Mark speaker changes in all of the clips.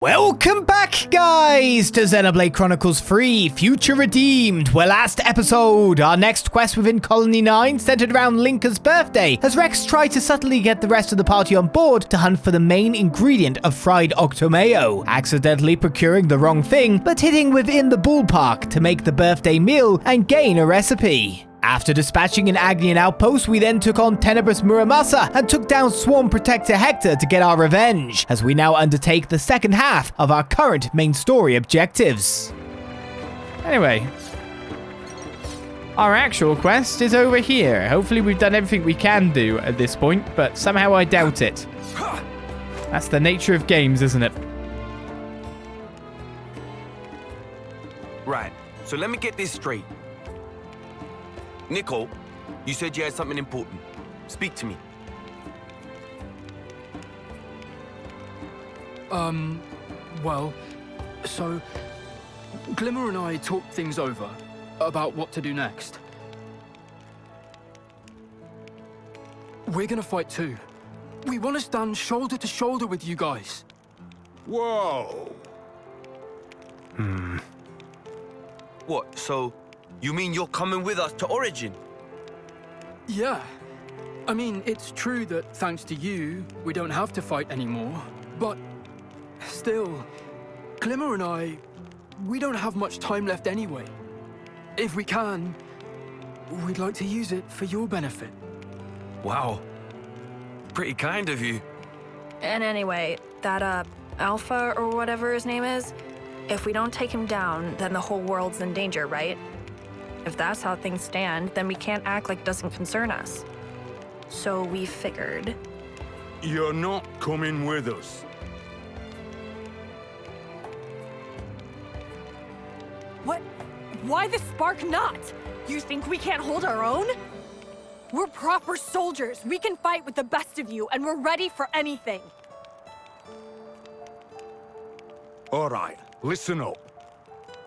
Speaker 1: Welcome back, guys, to Xenoblade Chronicles 3 Future Redeemed, where last episode, our next quest within Colony 9 centered around Linka's birthday, as Rex tried to subtly get the rest of the party on board to hunt for the main ingredient of fried octomayo, accidentally procuring the wrong thing, but hitting within the ballpark to make the birthday meal and gain a recipe. After dispatching an Agnian outpost, we then took on Tenebrous Muramasa and took down Swarm Protector Hector to get our revenge, as we now undertake the second half of our current main story objectives. Anyway, our actual quest is over here. Hopefully we've done everything we can do at this point, but somehow I doubt it. That's the nature of games, isn't it?
Speaker 2: Right, so let me get this straight. Nikol, you said you had something important. Speak to me.
Speaker 3: Well, so Glimmer and I talked things over about what to do next. We're gonna fight too. We want to stand shoulder to shoulder with you guys.
Speaker 4: Whoa.
Speaker 2: What, so you mean you're coming with us to Origin?
Speaker 3: Yeah. I mean, it's true that thanks to you, we don't have to fight anymore. But still, Glimmer and I, we don't have much time left anyway. If we can, we'd like to use it for your benefit.
Speaker 2: Wow. Pretty kind of you.
Speaker 5: And anyway, that, Alpha or whatever his name is, if we don't take him down, then the whole world's in danger, right? If that's how things stand, then we can't act like it doesn't concern us. So we figured.
Speaker 4: You're not coming with us.
Speaker 6: What? Why the spark not? You think we can't hold our own? We're proper soldiers. We can fight with the best of you, and we're ready for anything.
Speaker 4: All right, listen up.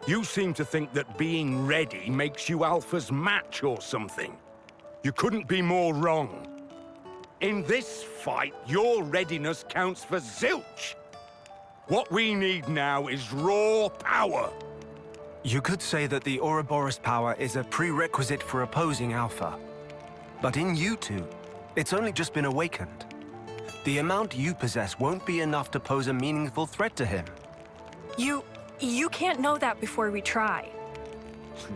Speaker 4: You seem to think that being ready makes you Alpha's match or something. You couldn't be more wrong. In this fight, your readiness counts for zilch. What we need now is raw power.
Speaker 7: You could say that the Ouroboros Power is a prerequisite for opposing Alpha. But in you two, it's only just been awakened. The amount you possess won't be enough to pose a meaningful threat to him.
Speaker 5: You can't know that before we try.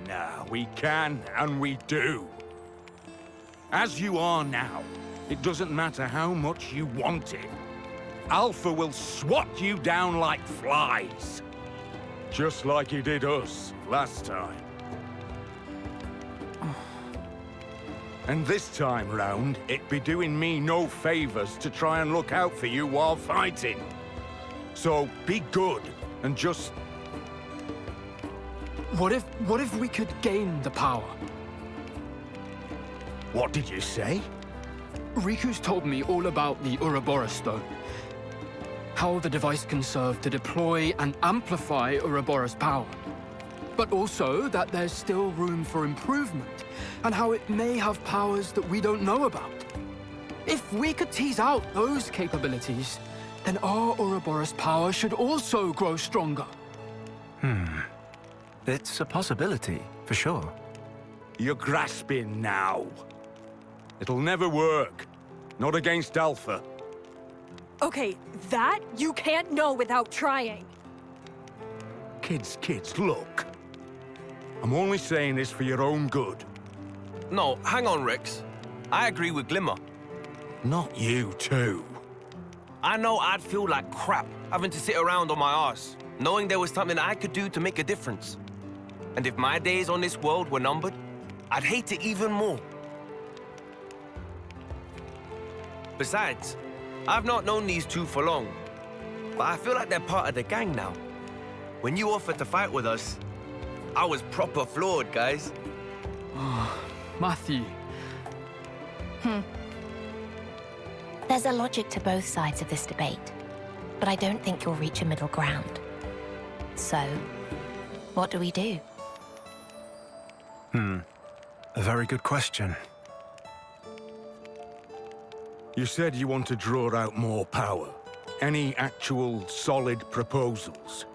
Speaker 4: Nah, we can, and we do. As you are now, it doesn't matter how much you want it. Alpha will swat you down like flies. Just like he did us last time. And this time round, it'd be doing me no favors to try and look out for you while fighting. So be good, and just...
Speaker 3: What if we could gain the power?
Speaker 4: What did you say?
Speaker 3: Riku's told me all about the Ouroboros Stone. How the device can serve to deploy and amplify Ouroboros power. But also that there's still room for improvement, and how it may have powers that we don't know about. If we could tease out those capabilities, then our Ouroboros power should also grow stronger.
Speaker 7: It's a possibility, for sure.
Speaker 4: You're grasping now. It'll never work. Not against Alpha.
Speaker 6: Okay, that you can't know without trying.
Speaker 4: Kids, look. I'm only saying this for your own good.
Speaker 2: No, hang on, Rex. I agree with Glimmer.
Speaker 4: Not you, too.
Speaker 2: I know I'd feel like crap having to sit around on my arse, knowing there was something I could do to make a difference. And if my days on this world were numbered, I'd hate it even more. Besides, I've not known these two for long, but I feel like they're part of the gang now. When you offered to fight with us, I was proper floored, guys.
Speaker 3: Matthew.
Speaker 8: There's a logic to both sides of this debate, but I don't think you'll reach a middle ground. So, what do we do?
Speaker 7: A very good question.
Speaker 4: You said you want to draw out more power. Any actual solid proposals?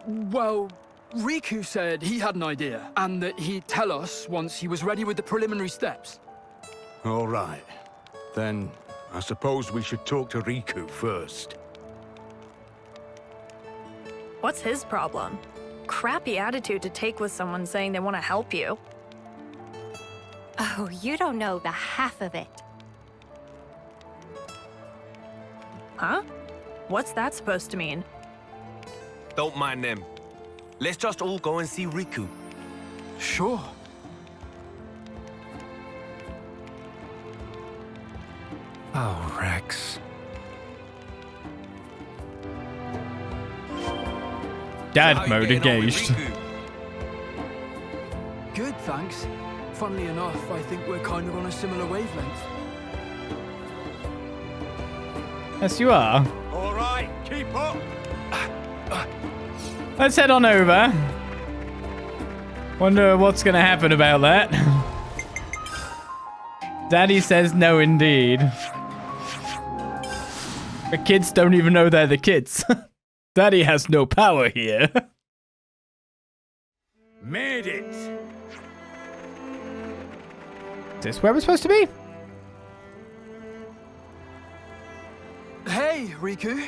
Speaker 3: Well, Riku said he had an idea, and that he'd tell us once he was ready with the preliminary steps.
Speaker 4: All right. Then I suppose we should talk to Riku first.
Speaker 5: What's his problem? Crappy attitude to take with someone saying they want to help you.
Speaker 9: Oh, you don't know the half of it.
Speaker 5: Huh? What's that supposed to mean?
Speaker 2: Don't mind them. Let's just all go and see Riku.
Speaker 3: Sure.
Speaker 7: Oh, Rex.
Speaker 1: Dad
Speaker 2: How you
Speaker 1: mode
Speaker 2: getting on with
Speaker 1: engaged.
Speaker 2: Riku?
Speaker 3: Good, thanks. Funnily enough, I think we're kind of on a similar wavelength.
Speaker 1: Yes, you are.
Speaker 4: All right, keep up.
Speaker 1: Let's head on over. Wonder what's gonna happen about that. Daddy says no indeed. The kids don't even know they're the kids. Daddy has no power here.
Speaker 4: Made it.
Speaker 1: Is this where we're supposed to be?
Speaker 3: Hey, Riku.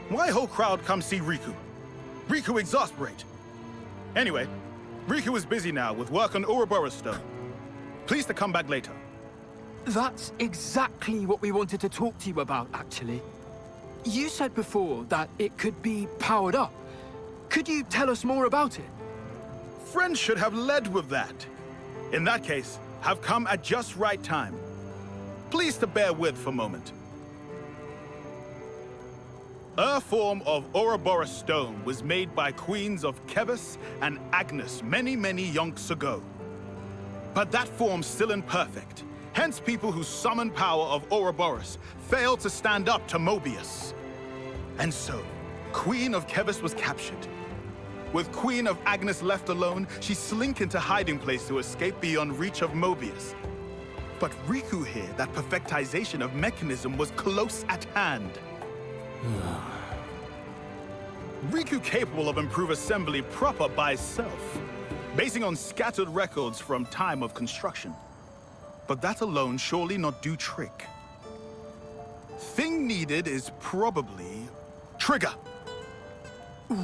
Speaker 10: Why whole crowd come see Riku? Riku exasperate. Anyway, Riku is busy now with work on Ouroboros Stone. Please to come back later.
Speaker 3: That's exactly what we wanted to talk to you about, actually. You said before that it could be powered up. Could you tell us more about it?
Speaker 10: Friends should have led with that. In that case, have come at just right time. Please to bear with for a moment. A form of Ouroboros Stone was made by queens of Kevis and Agnes many yonks ago. But that form's still imperfect. Hence people who summon power of Ouroboros failed to stand up to Mobius. And so, Queen of Kevis was captured. With Queen of Agnes left alone, she slink into hiding place to escape beyond reach of Mobius. But Riku here, that perfectization of mechanism was close at hand. Riku capable of improved assembly proper by itself, basing on scattered records from time of construction. But that alone surely not do trick. Thing needed is probably trigger.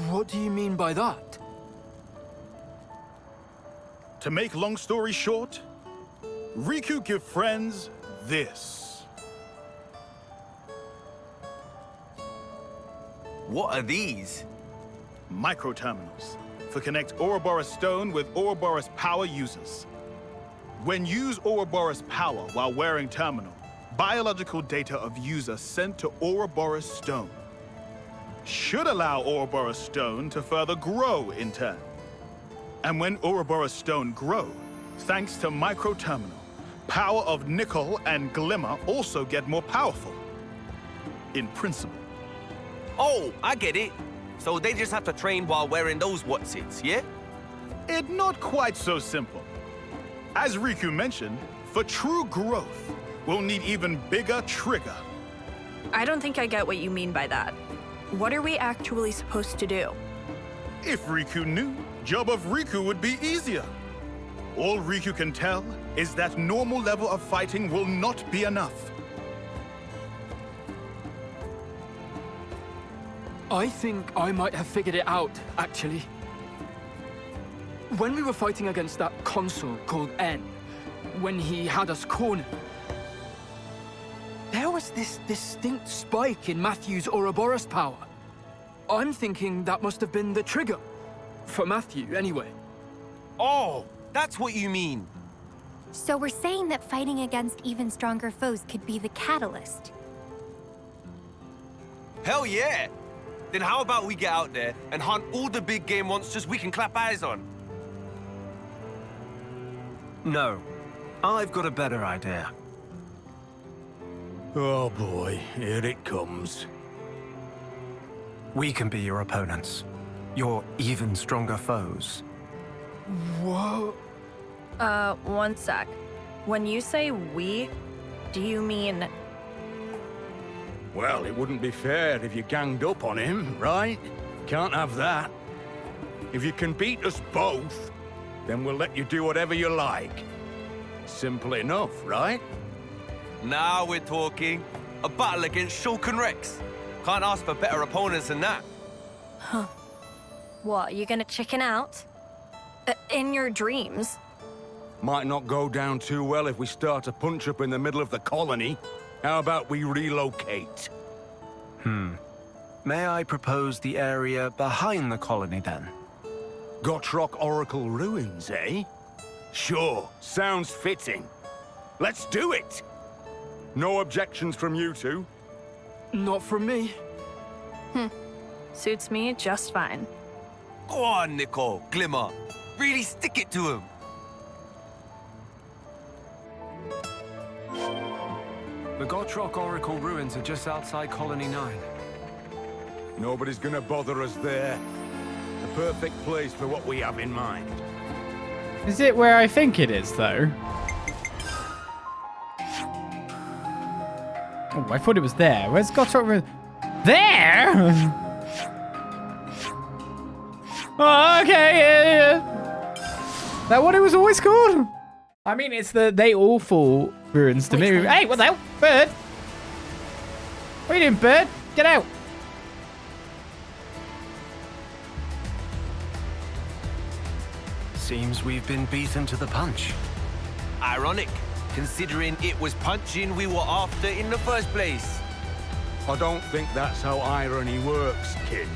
Speaker 3: What do you mean by that?
Speaker 10: To make long story short, Riku give friends this.
Speaker 2: What are these?
Speaker 10: Microterminals for connect Ouroboros Stone with Ouroboros Power users. When use Ouroboros Power while wearing terminal, biological data of user sent to Ouroboros Stone should allow Ouroboros Stone to further grow in turn. And when Ouroboros Stone grow, thanks to microterminal, power of Nikol and Glimmer also get more powerful. In principle.
Speaker 2: Oh, I get it. So they just have to train while wearing those whatsits, yeah?
Speaker 10: It not quite so simple. As Riku mentioned, for true growth, we'll need even bigger trigger.
Speaker 5: I don't think I get what you mean by that. What are we actually supposed to do?
Speaker 10: If Riku knew, job of Riku would be easier. All Riku can tell is that normal level of fighting will not be enough.
Speaker 3: I think I might have figured it out, actually. When we were fighting against that consul called N, when he had us cornered, there was this distinct spike in Matthew's Ouroboros power. I'm thinking that must have been the trigger. For Matthew, anyway.
Speaker 2: Oh, that's what you mean.
Speaker 9: So we're saying that fighting against even stronger foes could be the catalyst.
Speaker 2: Hell yeah! Then how about we get out there and hunt all the big game monsters we can clap eyes on?
Speaker 7: No. I've got a better idea.
Speaker 4: Oh boy, here it comes.
Speaker 7: We can be your opponents. Your even stronger foes.
Speaker 3: Whoa.
Speaker 5: One sec. When you say we, do you mean...
Speaker 4: Well, it wouldn't be fair if you ganged up on him, right? Can't have that. If you can beat us both, then we'll let you do whatever you like. Simple enough, right?
Speaker 2: Now we're talking. A battle against Shulk and Rex. Can't ask for better opponents than that.
Speaker 5: Huh. What, you gonna chicken out? In your dreams?
Speaker 4: Might not go down too well if we start a punch-up in the middle of the colony. How about we relocate?
Speaker 7: May I propose the area behind the colony, then?
Speaker 4: Gotrok Oracle Ruins, eh? Sure, sounds fitting. Let's do it! No objections from you two?
Speaker 3: Not from me.
Speaker 5: Suits me just fine.
Speaker 2: Go on, Nikol, Glimmer. Really stick it to him.
Speaker 7: The Gotrok Oracle ruins are just outside Colony 9.
Speaker 4: Nobody's gonna bother us there. The perfect place for what we have in mind.
Speaker 1: Is it where I think it is, though? Oh, I thought it was there. Where's Gotrok? There? Oh, okay, yeah. Is that what it was always called? I mean, it's the They All Fall ruins to me. Hey, what the hell? Bird? What are you doing, bird? Get out.
Speaker 7: Seems we've been beaten to the punch.
Speaker 2: Ironic, considering it was punching we were after in the first place.
Speaker 4: I don't think that's how irony works, kid.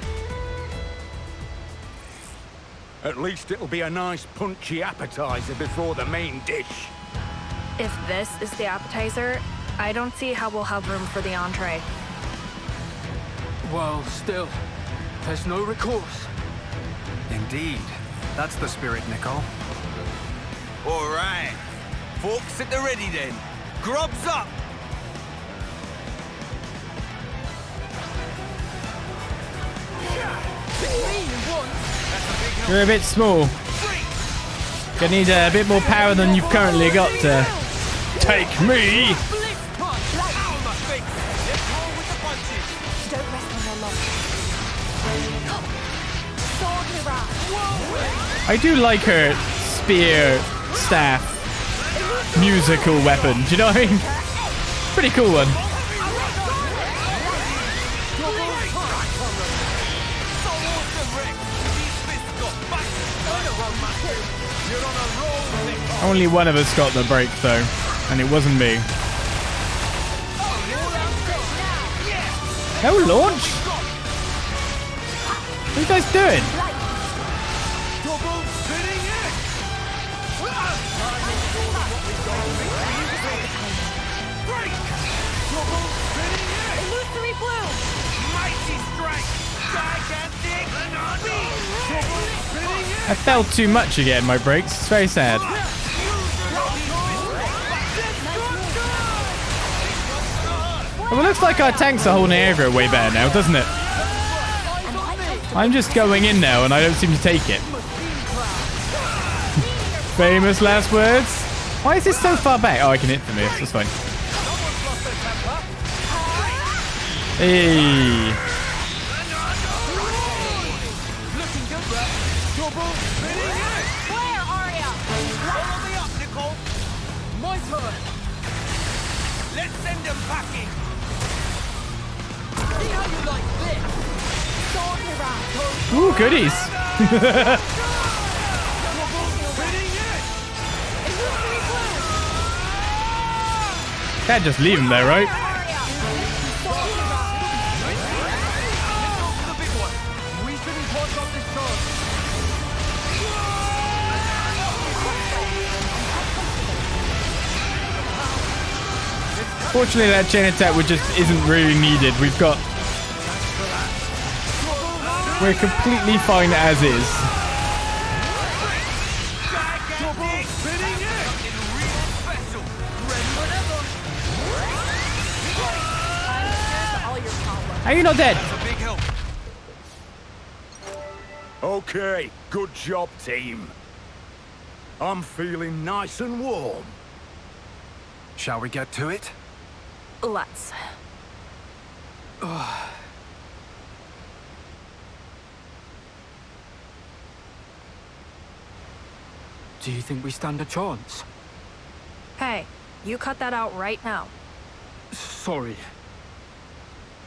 Speaker 4: At least it'll be a nice punchy appetizer before the main dish.
Speaker 5: If this is the appetizer, I don't see how we'll have room for the entree.
Speaker 3: Well, still, there's no recourse.
Speaker 7: Indeed. That's the spirit, Nikol.
Speaker 2: All right. Forks at the ready then. Grubs up.
Speaker 1: You're a bit small. Gonna need a bit more power than you've currently got to take me. I do like her spear staff musical weapon. Do you know what I mean? Pretty cool one. Only one of us got the break though, and it wasn't me. No launch? What are you guys doing? I fell too much again, my brakes. It's very sad. Well, it looks like our tanks are holding aggro way better now, doesn't it? I'm just going in now and I don't seem to take it. Famous last words. Why is this so far back? Oh, I can hit from this. That's fine. Hey.
Speaker 2: Let's send them packing.
Speaker 6: See how you like this?
Speaker 1: Ooh, goodies. Can't just leave him there, right? Fortunately, that chain attack isn't really needed. We're completely fine as is. Are you not dead?
Speaker 4: Okay, good job, team. I'm feeling nice and warm.
Speaker 7: Shall we get to it?
Speaker 5: Let's.
Speaker 3: Do you think we stand a chance?
Speaker 5: Hey, you cut that out right now.
Speaker 3: Sorry.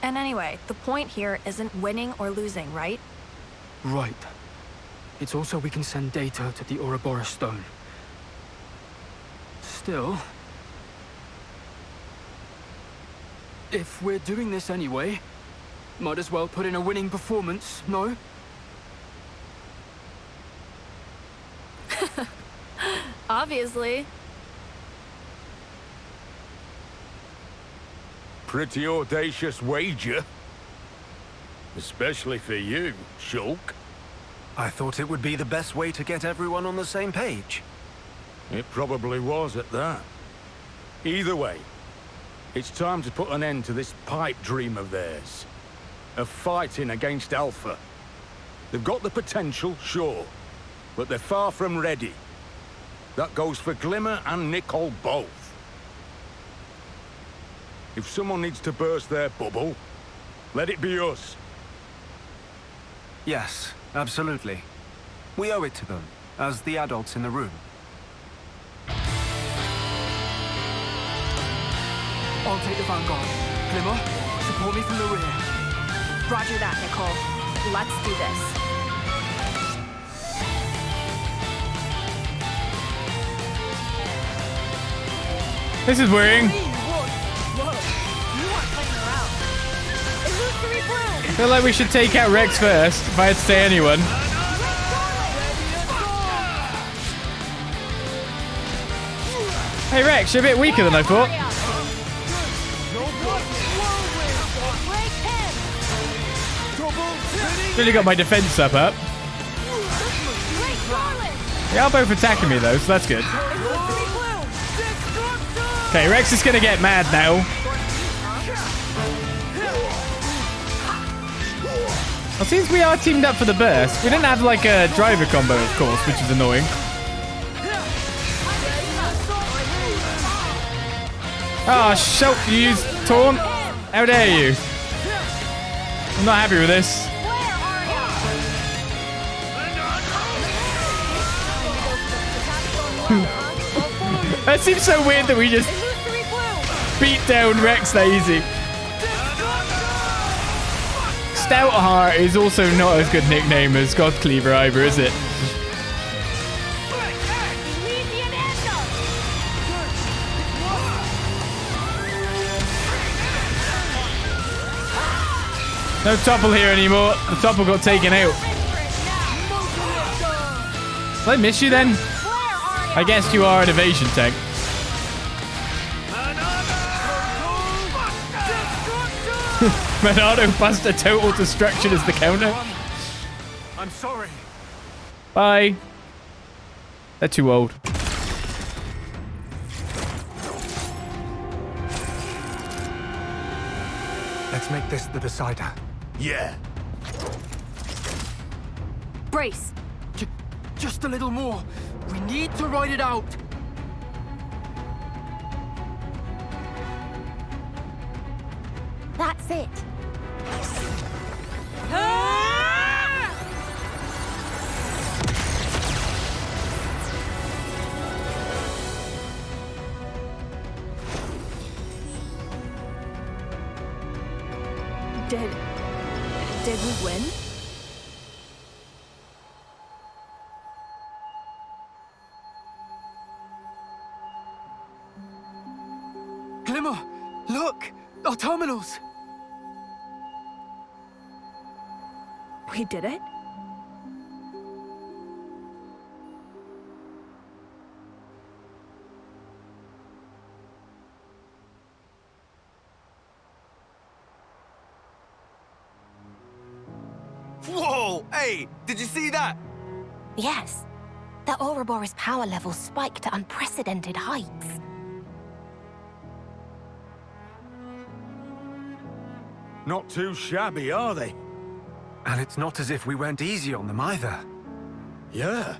Speaker 5: And anyway, the point here isn't winning or losing, right?
Speaker 3: Right. It's also we can send data to the Ouroboros stone. Still... if we're doing this anyway, might as well put in a winning performance, no?
Speaker 5: Obviously.
Speaker 4: Pretty audacious wager. Especially for you, Shulk.
Speaker 7: I thought it would be the best way to get everyone on the same page.
Speaker 4: It probably was at that. Either way, it's time to put an end to this pipe dream of theirs. Of fighting against Alpha. They've got the potential, sure, but they're far from ready. That goes for Glimmer and Nikol both. If someone needs to burst their bubble, let it be us.
Speaker 7: Yes, absolutely. We owe it to them, as the adults in the room.
Speaker 3: I'll take the vanguard. Glimmer, support me from the rear.
Speaker 5: Roger that, Nikol. Let's do this.
Speaker 1: This is worrying. I feel like we should take out Rex first, if I had to say anyone. Hey Rex, you're a bit weaker than I thought. Really got my defense up. They are both attacking me though, so that's good. Okay, Rex is gonna get mad now. Well, since we are teamed up for the burst, we didn't have like a driver combo, of course, which is annoying. Oh, shout, you used taunt? How dare you? I'm not happy with this. That seems so weird that we just beat down Rex that easy. Stouthart is also not as good nickname as Godcleaver either, is it? No topple here anymore. The topple got taken out. Did I miss you then? I guess you are an evasion tank. Monado Buster total destruction is the counter.
Speaker 7: I'm sorry.
Speaker 1: Bye. They're too old.
Speaker 7: Let's make this the decider.
Speaker 4: Yeah.
Speaker 6: Brace.
Speaker 3: Just a little more. We need to ride it out.
Speaker 9: That's it.
Speaker 5: Did we win?
Speaker 3: Glimmer, look! Our terminals!
Speaker 5: We did it?
Speaker 2: Whoa! Hey, did you see that?
Speaker 8: Yes. The Ouroboros power levels spiked to unprecedented heights.
Speaker 4: Not too shabby, are they?
Speaker 7: And it's not as if we went easy on them either.
Speaker 4: Yeah.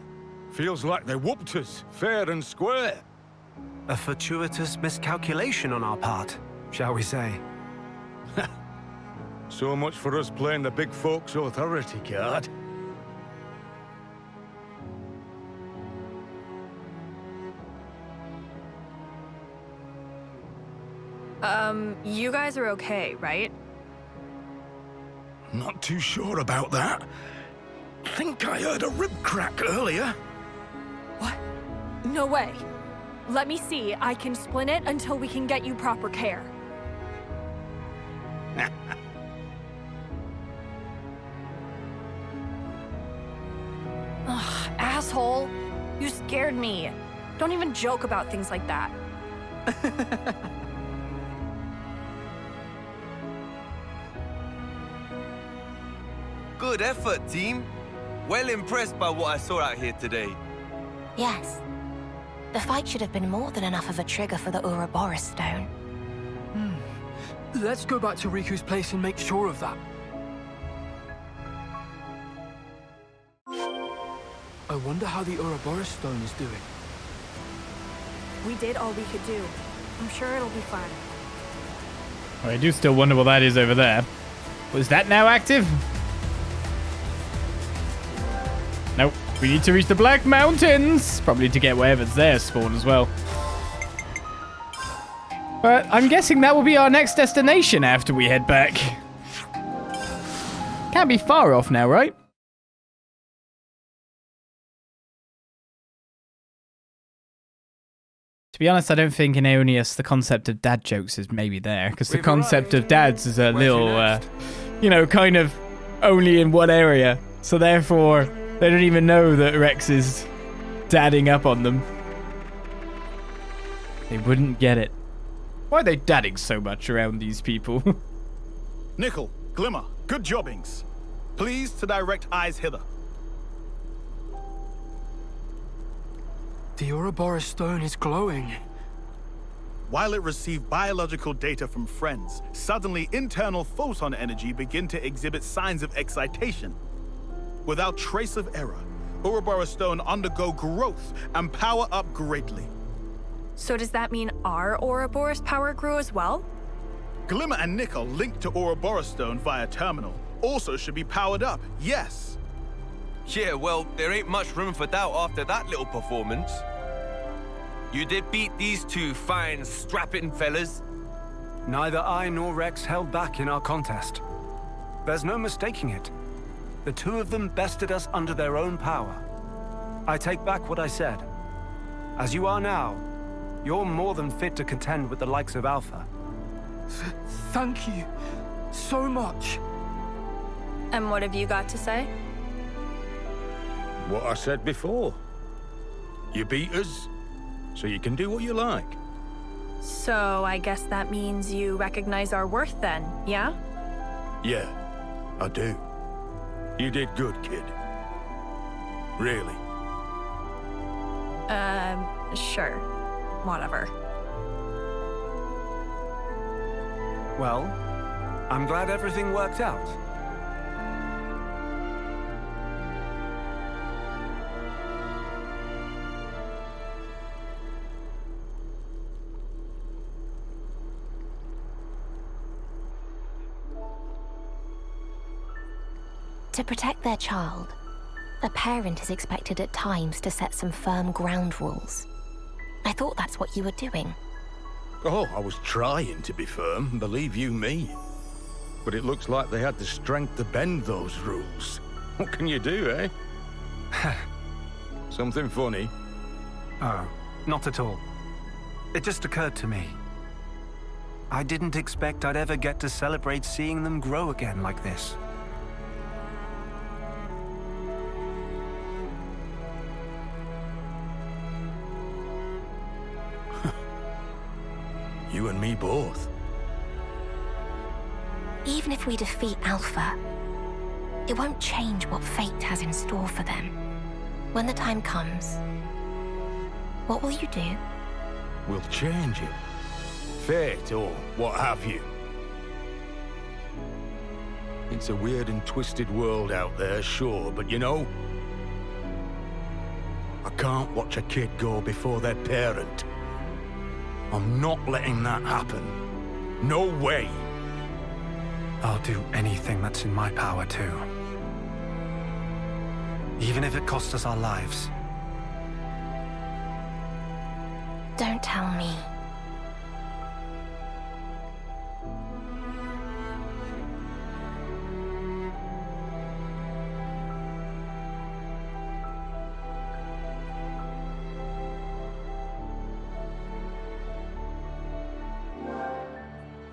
Speaker 4: Feels like they whooped us, fair and square.
Speaker 7: A fortuitous miscalculation on our part, shall we say.
Speaker 4: So much for us playing the big folks' authority card.
Speaker 5: You guys are okay, right?
Speaker 4: Not too sure about that. Think I heard a rib crack earlier.
Speaker 6: What? No way. Let me see. I can splint it until we can get you proper care.
Speaker 5: Ugh, asshole. You scared me. Don't even joke about things like that.
Speaker 2: Good effort, team. Well impressed by what I saw out here today.
Speaker 8: Yes. The fight should have been more than enough of a trigger for the Ouroboros stone.
Speaker 3: Let's go back to Riku's place and make sure of that. I wonder how the Ouroboros stone is doing.
Speaker 6: We did all we could do. I'm sure it'll be fine.
Speaker 1: I do still wonder what that is over there. Was that now active? Nope. We need to reach the Black Mountains. Probably to get whatever's there spawn as well. But I'm guessing that will be our next destination after we head back. Can't be far off now, right? To be honest, I don't think in Aeonius the concept of dad jokes is maybe there. Because the concept of dads is a little, you know, kind of only in one area. So therefore, they don't even know that Rex is dadding up on them. They wouldn't get it. Why are they dadding so much around these people?
Speaker 10: Nikol, Glimmer, good jobbings. Please to direct eyes hither.
Speaker 3: The Ouroboros stone is glowing.
Speaker 10: While it received biological data from friends, suddenly internal photon energy began to exhibit signs of excitation. Without trace of error, Ouroboros stone undergo growth and power up greatly.
Speaker 5: So does that mean our Ouroboros power grew as well?
Speaker 10: Glimmer and Nikol linked to Ouroboros stone via terminal also should be powered up, yes.
Speaker 2: Yeah, well, there ain't much room for doubt after that little performance. You did beat these two fine, strapping fellas.
Speaker 7: Neither I nor Rex held back in our contest. There's no mistaking it. The two of them bested us under their own power. I take back what I said. As you are now, you're more than fit to contend with the likes of Alpha.
Speaker 3: Thank you so much.
Speaker 5: And what have you got to say?
Speaker 4: What I said before. You beat us, so you can do what you like.
Speaker 5: So I guess that means you recognize our worth then, yeah?
Speaker 4: Yeah, I do. You did good, kid. Really.
Speaker 5: Sure. Whatever.
Speaker 7: Well, I'm glad everything worked out.
Speaker 8: To protect their child, a parent is expected at times to set some firm ground rules. I thought that's what you were doing.
Speaker 4: Oh, I was trying to be firm, believe you me. But it looks like they had the strength to bend those rules. What can you do, eh? Something funny?
Speaker 7: Oh, not at all. It just occurred to me. I didn't expect I'd ever get to celebrate seeing them grow again like this.
Speaker 4: You and me both.
Speaker 8: Even if we defeat Alpha, it won't change what fate has in store for them. When the time comes, what will you do?
Speaker 4: We'll change it. Fate or what have you. It's a weird and twisted world out there, sure, but you know, I can't watch a kid go before their parent. I'm not letting that happen. No way.
Speaker 7: I'll do anything that's in my power too. Even if it costs us our lives.
Speaker 8: Don't tell me.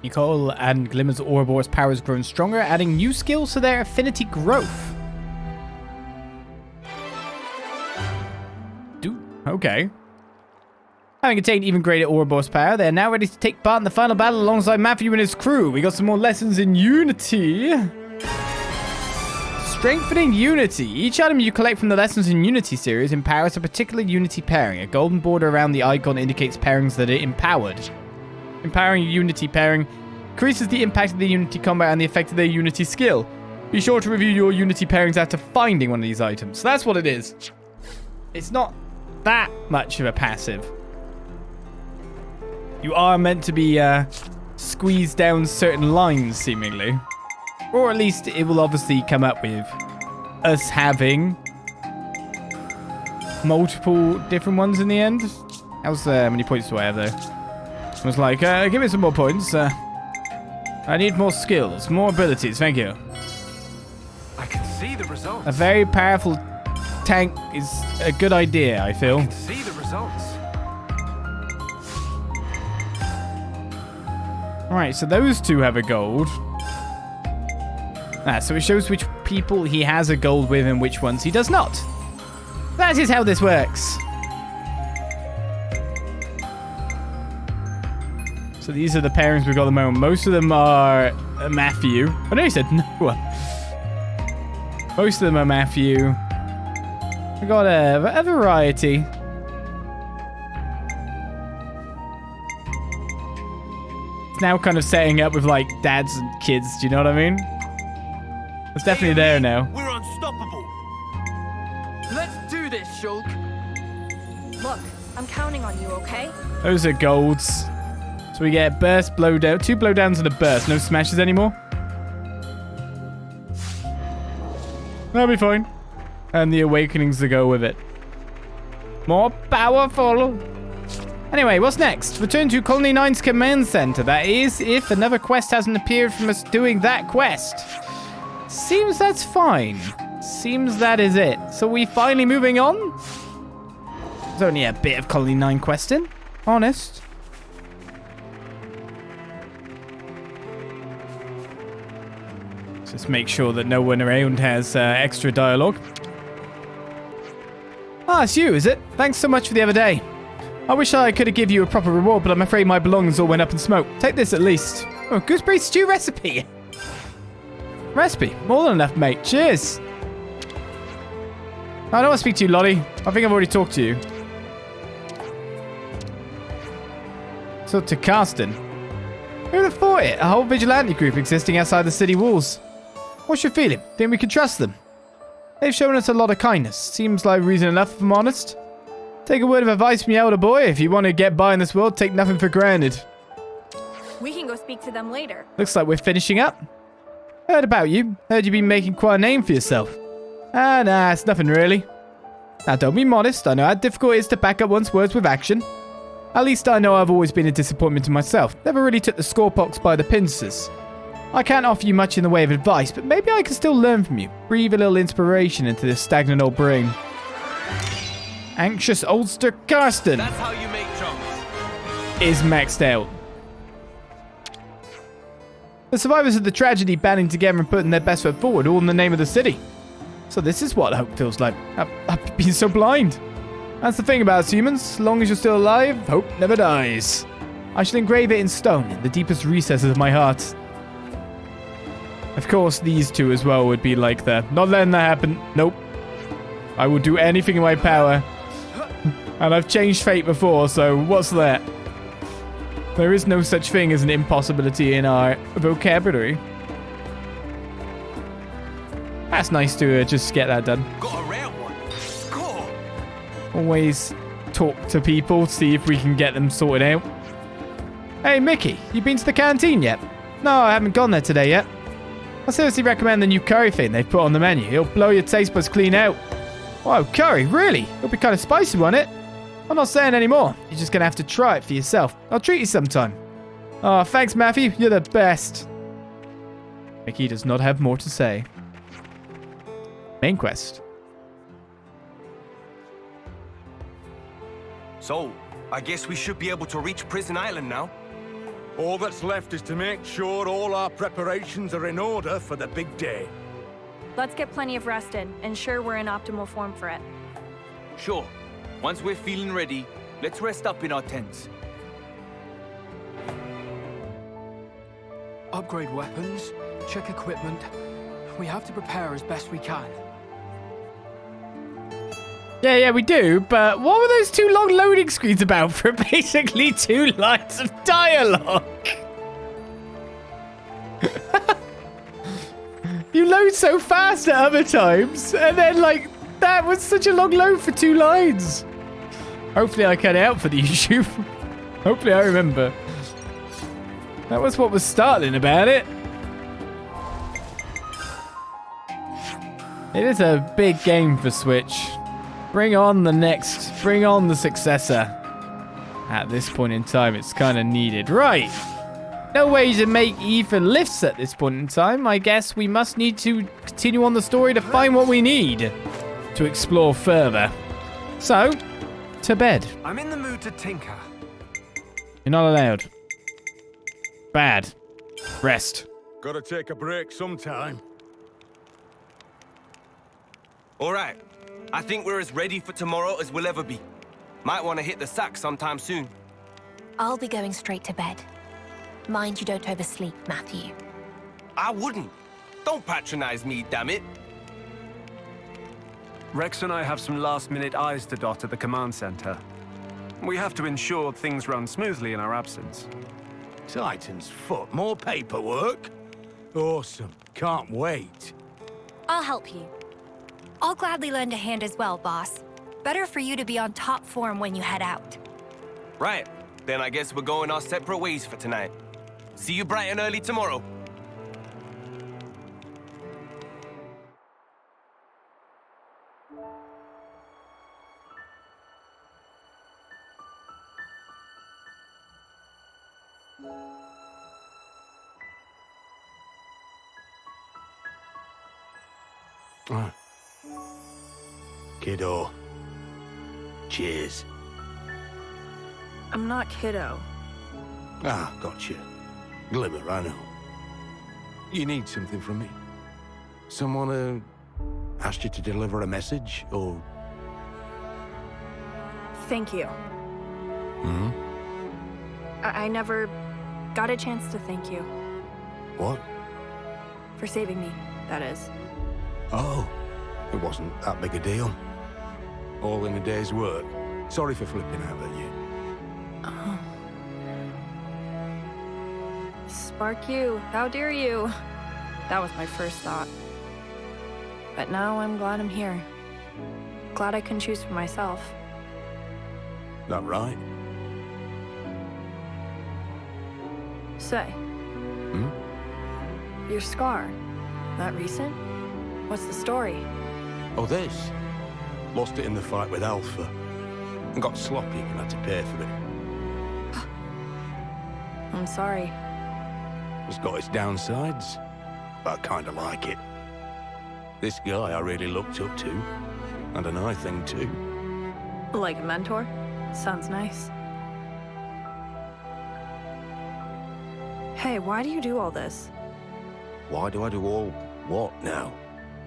Speaker 1: Nikol and Glimmer's Ouroboros Power has grown stronger, adding new skills to their affinity growth. Okay. Having attained even greater Ouroboros Power, they are now ready to take part in the final battle alongside Matthew and his crew. We got some more lessons in Unity. Strengthening Unity. Each item you collect from the Lessons in Unity series empowers a particular Unity pairing. A golden border around the icon indicates pairings that are empowered. Empowering a Unity pairing increases the impact of the Unity combat and the effect of their Unity skill. Be sure to review your Unity pairings after finding one of these items. So that's what it is. It's not that much of a passive. You are meant to be squeezed down certain lines, seemingly. Or at least it will obviously come up with us having multiple different ones in the end. How many points do I have, though? I was like, give me some more points. I need more skills, more abilities, thank you.
Speaker 7: I can see the results.
Speaker 1: A very powerful tank is a good idea, I feel.
Speaker 7: I can see the results.
Speaker 1: Alright, so those two have a gold. So it shows which people he has a gold with and which ones he does not. That is how this works. So these are the pairings we've got at the moment. Most of them are Matthew. I know you said no one. Most of them are Matthew. We got a variety. It's now kind of setting up with like dads and kids. Do you know what I mean? It's definitely there now.
Speaker 2: We're unstoppable.
Speaker 3: Let's do this, Shulk.
Speaker 5: Look, I'm counting on you, okay?
Speaker 1: Those are golds. So we get burst, blowdown, 2 blowdowns and a burst. No smashes anymore. That'll be fine. And the awakenings to go with it. More powerful. Anyway, what's next? Return to Colony 9's command center. That is, if another quest hasn't appeared from us doing that quest. Seems that's fine. Seems that is it. So we finally moving on? There's only a bit of Colony 9 questing. Honest. Just make sure that no one around has extra dialogue. Ah, it's you, is it? Thanks so much for the other day. I wish I could have given you a proper reward, but I'm afraid my belongings all went up in smoke. Take this at least. Oh, gooseberry stew recipe. Recipe. More than enough, mate. Cheers. I don't want to speak to you, Lottie. I think I've already talked to you. So to Karsten. Who'd have thought it? A whole vigilante group existing outside the city walls. What's your feeling? Think we can trust them? They've shown us a lot of kindness. Seems like reason enough, if I'm honest. Take a word of advice from your elder boy. If you want to get by in this world, take nothing for granted.
Speaker 5: We can go speak to them later.
Speaker 1: Looks like we're finishing up. Heard about you. Heard you've been making quite a name for yourself. Nah, it's nothing really. Now, don't be modest. I know how difficult it is to back up one's words with action. At least I know I've always been a disappointment to myself. Never really took the scorebox by the pincers. I can't offer you much in the way of advice, but maybe I can still learn from you. Breathe a little inspiration into this stagnant old brain. Anxious oldster Karsten.
Speaker 2: That's how you make chunks.
Speaker 1: Is maxed out. The survivors of the tragedy banding together and putting their best foot forward, all in the name of the city. So this is what hope feels like. I've been so blind. That's the thing about us humans. As long as you're still alive, hope never dies. I shall engrave it in stone in the deepest recesses of my heart. Of course, these two as well would be like that. Not letting that happen. Nope. I will do anything in my power. And I've changed fate before, so what's that? There is no such thing as an impossibility in our vocabulary. That's nice to just get that done.
Speaker 2: Got a rare one. Score.
Speaker 1: Always talk to people, see if we can get them sorted out. Hey, Mickey, you been to the canteen yet? No, I haven't gone there today yet. I seriously recommend the new curry thing they've put on the menu. It'll blow your taste buds clean out. Wow, curry, really? It'll be kind of spicy, won't it? I'm not saying any more. You're just going to have to try it for yourself. I'll treat you sometime. Oh, thanks, Matthew. You're the best. Mickey does not have more to say. Main quest.
Speaker 2: So, I guess we should be able to reach Prison Island now.
Speaker 4: All that's left is to make sure all our preparations are in order for the big day.
Speaker 5: Let's get plenty of rest in, ensure we're in optimal form for it.
Speaker 11: Sure. Once we're feeling ready, let's rest up in our tents.
Speaker 3: Upgrade weapons, check equipment. We have to prepare as best we can.
Speaker 1: Yeah, we do, but what were those 2 long loading screens about for basically 2 lines of dialogue? You load so fast at other times, and then, like, that was such a long load for 2 lines. Hopefully I cut it out for the YouTube. Hopefully I remember. That was what was startling about it. It is a big game for Switch. Bring on the successor. At this point in time, it's kind of needed. Right. No way to make even lifts at this point in time. I guess we must need to continue on the story to find what we need to explore further. So, to bed.
Speaker 7: I'm in the mood to tinker.
Speaker 1: You're not allowed. Bad. Rest.
Speaker 4: Gotta take a break sometime.
Speaker 2: All right. I think we're as ready for tomorrow as we'll ever be. Might want to hit the sack sometime soon.
Speaker 8: I'll be going straight to bed. Mind you don't oversleep, Matthew.
Speaker 2: I wouldn't. Don't patronize me, damn it.
Speaker 7: Rex and I have some last-minute I's to dot at the command center. We have to ensure things run smoothly in our absence.
Speaker 4: Titan's foot, more paperwork? Awesome. Can't wait.
Speaker 9: I'll help you. I'll gladly lend a hand as well, boss. Better for you to be on top form when you head out.
Speaker 2: Right. Then I guess we're going our separate ways for tonight. See you bright and early tomorrow.
Speaker 4: Kiddo. Cheers.
Speaker 5: I'm not kiddo.
Speaker 4: Ah, gotcha. Glimmer, I know. You need something from me? Someone asked you to deliver a message, or...?
Speaker 5: Thank you.
Speaker 4: Hmm?
Speaker 5: I never got a chance to thank you.
Speaker 4: What?
Speaker 5: For saving me, that is.
Speaker 4: Oh, it wasn't that big a deal. All in a day's work. Sorry for flipping out at you.
Speaker 5: Oh. Spark you, how dare you? That was my first thought. But now I'm glad I'm here. Glad I can choose for myself.
Speaker 4: That right?
Speaker 5: Say.
Speaker 4: Hmm?
Speaker 5: Your scar. That recent? What's the story?
Speaker 4: Oh, this? Lost it in the fight with Alpha. And got sloppy and had to pay for it.
Speaker 5: I'm sorry.
Speaker 4: It's got its downsides, but I kinda like it. This guy I really looked up to. And an eye thing too.
Speaker 5: Like a mentor? Sounds nice. Hey, why do you do all this?
Speaker 4: Why do I do all what now?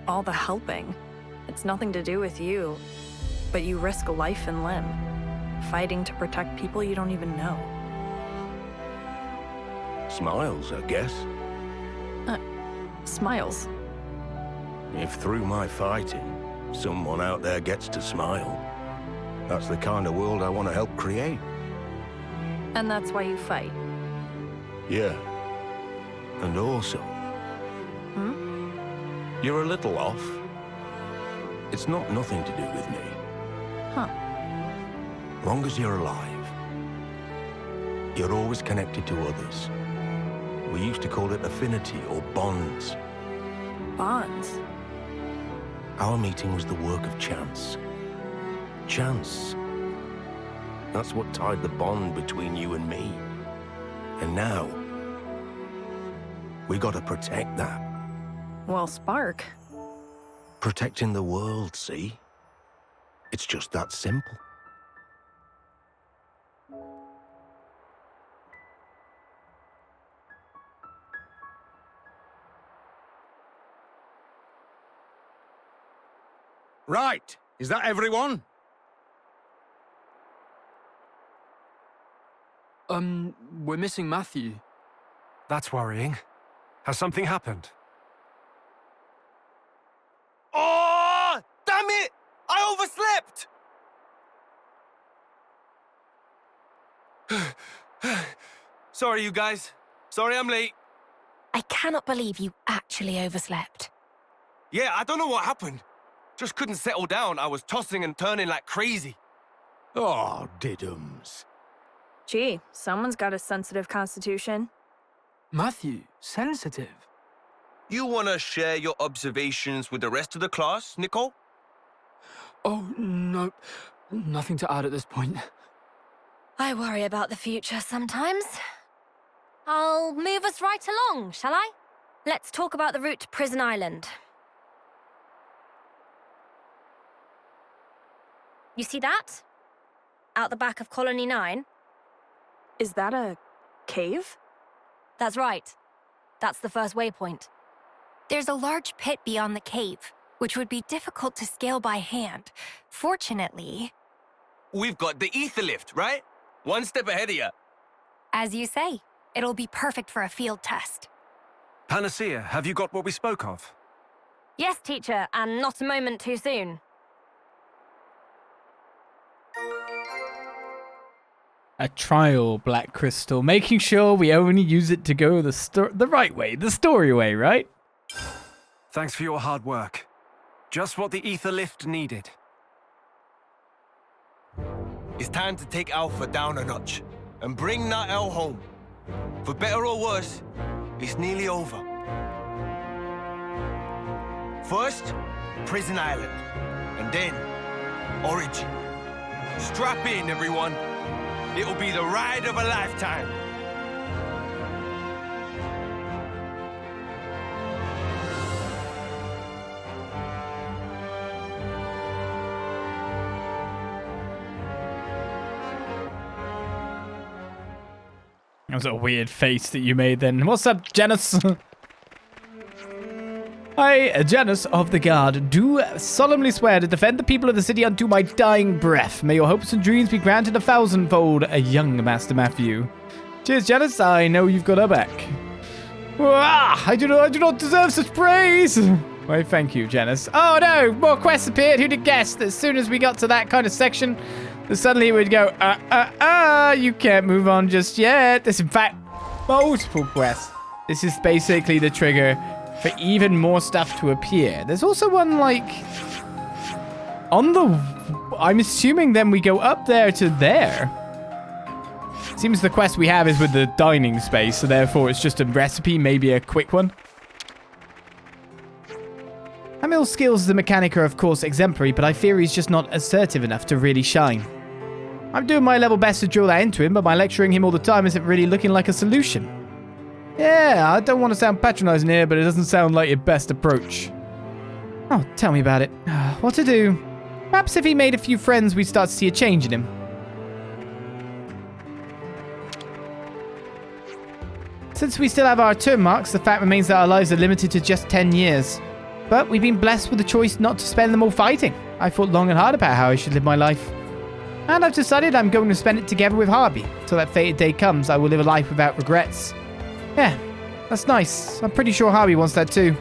Speaker 5: All the helping. It's nothing to do with you, but you risk a life and limb, fighting to protect people you don't even know.
Speaker 4: Smiles, I guess.
Speaker 5: Smiles.
Speaker 4: If through my fighting, someone out there gets to smile, that's the kind of world I want to help create.
Speaker 5: And that's why you fight.
Speaker 4: Yeah. And also...
Speaker 5: Hmm?
Speaker 4: You're a little off. It's not nothing to do with me.
Speaker 5: Huh.
Speaker 4: Long as you're alive. You're always connected to others. We used to call it affinity or bonds.
Speaker 5: Bonds?
Speaker 4: Our meeting was the work of chance. Chance. That's what tied the bond between you and me. And now, we gotta protect that.
Speaker 5: Well, Spark.
Speaker 4: Protecting the world, see? It's just that simple. Right, is that everyone?
Speaker 3: We're missing Matthew.
Speaker 7: That's worrying. Has something happened?
Speaker 2: Oh, damn it! I overslept! Sorry, you guys. Sorry I'm late.
Speaker 8: I cannot believe you actually overslept.
Speaker 2: Yeah, I don't know what happened. Just couldn't settle down. I was tossing and turning like crazy.
Speaker 4: Oh, diddums.
Speaker 5: Gee, someone's got a sensitive constitution.
Speaker 3: Matthew, sensitive.
Speaker 2: You want to share your observations with the rest of the class, Nikol?
Speaker 3: Oh, no. Nothing to add at this point.
Speaker 9: I worry about the future sometimes. I'll move us right along, shall I? Let's talk about the route to Prison Island. You see that? Out the back of Colony 9?
Speaker 5: Is that a cave?
Speaker 9: That's right. That's the first waypoint. There's a large pit beyond the cave, which would be difficult to scale by hand. Fortunately...
Speaker 2: We've got the ether lift, right? One step ahead of you.
Speaker 9: As you say, it'll be perfect for a field test.
Speaker 7: Panacea, have you got what we spoke of?
Speaker 9: Yes, teacher, and not a moment too soon.
Speaker 1: A trial black crystal, making sure we only use it to go the right way, the story way, right?
Speaker 7: Thanks for your hard work. Just what the ether lift needed.
Speaker 2: It's time to take Alpha down a notch and bring Nael home. For better or worse, it's nearly over. First, Prison Island, and then Origin. Strap in, everyone. It'll be the ride of a lifetime.
Speaker 1: That was a weird face that you made then. What's up, Janus? I, Janus of the Guard, do solemnly swear to defend the people of the city unto my dying breath. May your hopes and dreams be granted 1,000-fold, a young Master Matthew. Cheers, Janus. I know you've got our back. I do not deserve such praise. Why, thank you, Janus. Oh no, more quests appeared. Who'd have guessed? As soon as we got to that kind of section, suddenly it would go, you can't move on just yet. There's in fact multiple quests. This is basically the trigger for even more stuff to appear. There's also one, like, on the... I'm assuming then we go up there to there. Seems the quest we have is with the dining space, so therefore it's just a recipe, maybe a quick one. Hamill's skills as a mechanic are, of course, exemplary, but I fear he's just not assertive enough to really shine. I'm doing my level best to drill that into him, but my lecturing him all the time isn't really looking like a solution. Yeah, I don't want to sound patronizing here, but it doesn't sound like your best approach. Oh, tell me about it. What to do? Perhaps if he made a few friends, we'd start to see a change in him. Since we still have our term marks, the fact remains that our lives are limited to just 10 years. But we've been blessed with the choice not to spend them all fighting. I thought long and hard about how I should live my life. And I've decided I'm going to spend it together with Harvey. Till that fated day comes, I will live a life without regrets. Yeah, that's nice. I'm pretty sure Harvey wants that too.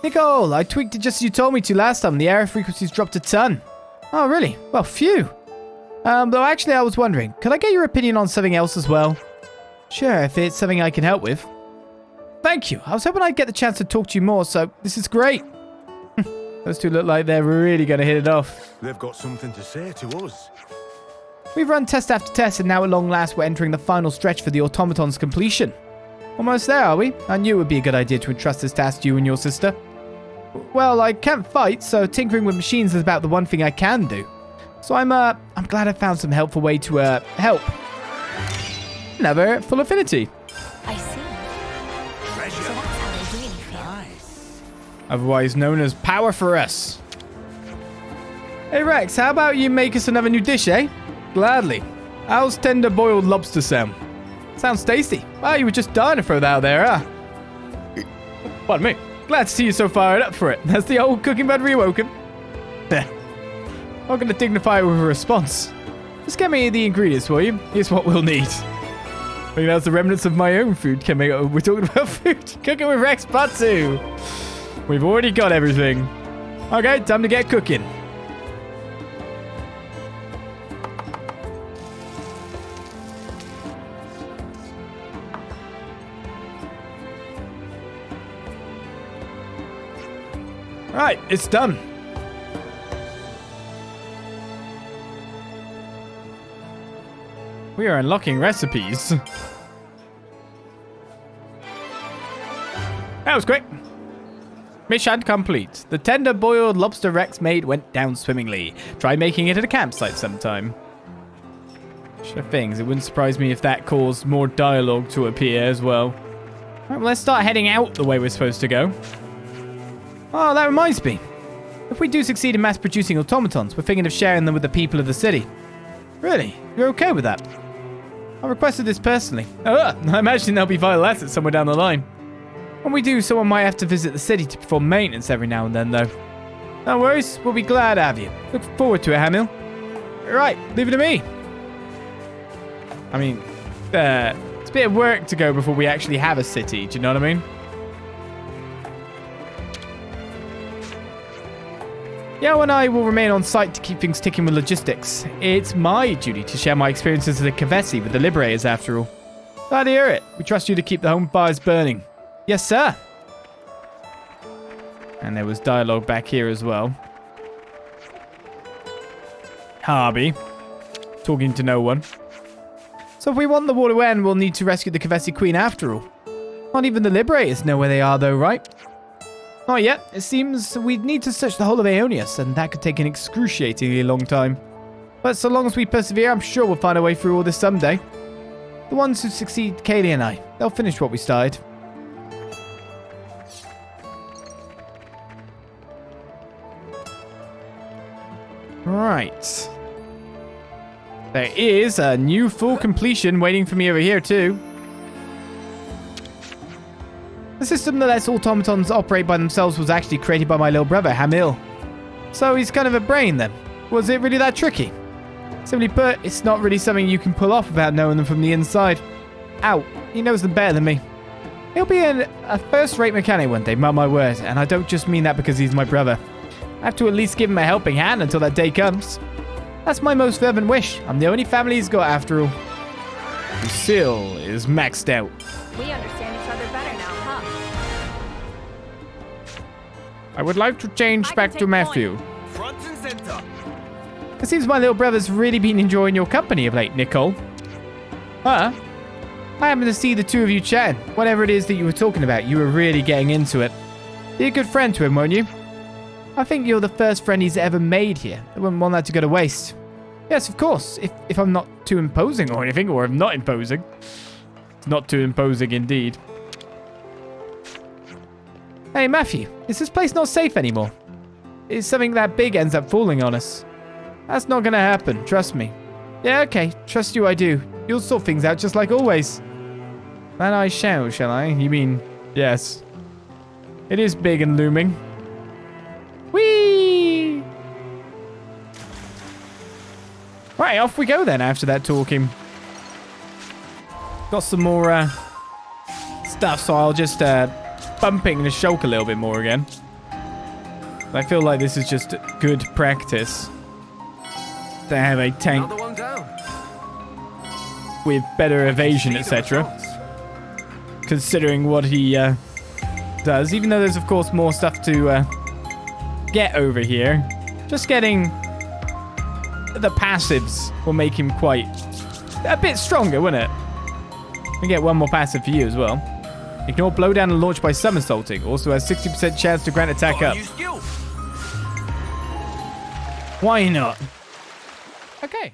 Speaker 1: Nikol, I tweaked it just as you told me to last time. The error frequency's dropped a ton. Oh, really? Well, phew. Though actually I was wondering, could I get your opinion on something else as well? Sure, if it's something I can help with. Thank you. I was hoping I'd get the chance to talk to you more, so this is great. Those two look like they're really going to hit it off.
Speaker 4: They've got something to say to us.
Speaker 1: We've run test after test, and now at long last we're entering the final stretch for the automaton's completion. Almost there, are we? I knew it would be a good idea to entrust this task to you and your sister. Well, I can't fight, so tinkering with machines is about the one thing I can do. So I'm glad I found some helpful way to, help. Another full affinity.
Speaker 8: I see.
Speaker 4: Treasure.
Speaker 8: So that's how they really feel.
Speaker 4: Nice.
Speaker 1: Otherwise known as power for us. Hey Rex, how about you make us another new dish, eh? Gladly. How's tender boiled lobster sound? Sounds tasty. Wow, you were just dying to throw that out there, huh? Pardon me. Glad to see you so fired up for it. Has the old cooking bud reawoken? Not gonna dignify it with a response. Just get me the ingredients, will you? Here's what we'll need. I think that's the remnants of my own food coming up. We're talking about food. Cooking with Rex Part 2. We've already got everything. Okay, time to get cooking. Right, it's done. We are unlocking recipes. That was quick. Mission complete. The tender boiled lobster Rex made went down swimmingly. Try making it at a campsite sometime. Sure things. It wouldn't surprise me if that caused more dialogue to appear as well. Right, well, let's start heading out the way we're supposed to go. Oh, that reminds me. If we do succeed in mass producing automatons, we're thinking of sharing them with the people of the city. Really? You're okay with that? I requested this personally. I imagine there'll be vital assets somewhere down the line. When we do, someone might have to visit the city to perform maintenance every now and then, though. No worries, we'll be glad to have you. Look forward to it, Hamil. Right, leave it to me. I mean, it's a bit of work to go before we actually have a city, do you know what I mean? Yao and I will remain on site to keep things ticking with logistics. It's my duty to share my experiences as a Kavesi with the Liberators, after all. Glad to hear it. We trust you to keep the home fires burning. Yes, sir. And there was dialogue back here as well. Harvey. Talking to no one. So if we want the war to end, we'll need to rescue the Kavesi Queen after all. Not even the Liberators know where they are, though, right? Not yet. It seems we'd need to search the whole of Aeonius, and that could take an excruciatingly long time. But so long as we persevere, I'm sure we'll find a way through all this someday. The ones who succeed Kaylee and I, they'll finish what we started. Right. There is a new full completion waiting for me over here too. The system that lets automatons operate by themselves was actually created by my little brother, Hamil. So he's kind of a brain then. Was it really that tricky? Simply put, it's not really something you can pull off without knowing them from the inside. Ow, he knows them better than me. He'll be a first-rate mechanic one day, mark my word, and I don't just mean that because he's my brother. I have to at least give him a helping hand until that day comes. That's my most fervent wish. I'm the only family he's got after all. Lucille is maxed out.
Speaker 6: We understand each other better now, huh?
Speaker 1: I would like to change back to Matthew.
Speaker 2: Front and center.
Speaker 1: It seems my little brother's really been enjoying your company of late, Nikol. Huh? I happened to see the two of you chatting. Whatever it is that you were talking about, you were really getting into it. Be a good friend to him, won't you? I think you're the first friend he's ever made here. I wouldn't want that to go to waste. Yes, of course, if I'm not too imposing or anything, or I'm not imposing. It's not too imposing indeed. Hey, Matthew, is this place not safe anymore? Is something that big ends up falling on us? That's not gonna happen, trust me. Yeah, okay, trust you I do. You'll sort things out just like always. That I shall I? You mean, yes. It is big and looming. Whee! Right, off we go then after that talking. Got some more stuff, so I'll just bumping the shulk a little bit more again. I feel like this is just good practice to have a tank with better evasion, etc. Considering what he does, even though there's of course more stuff to get over here. Just getting the passives will make him quite a bit stronger, wouldn't it? We get one more passive for you as well. Ignore blowdown and launch by somersaulting. Also has 60% chance to grant attack up. Why not? Okay.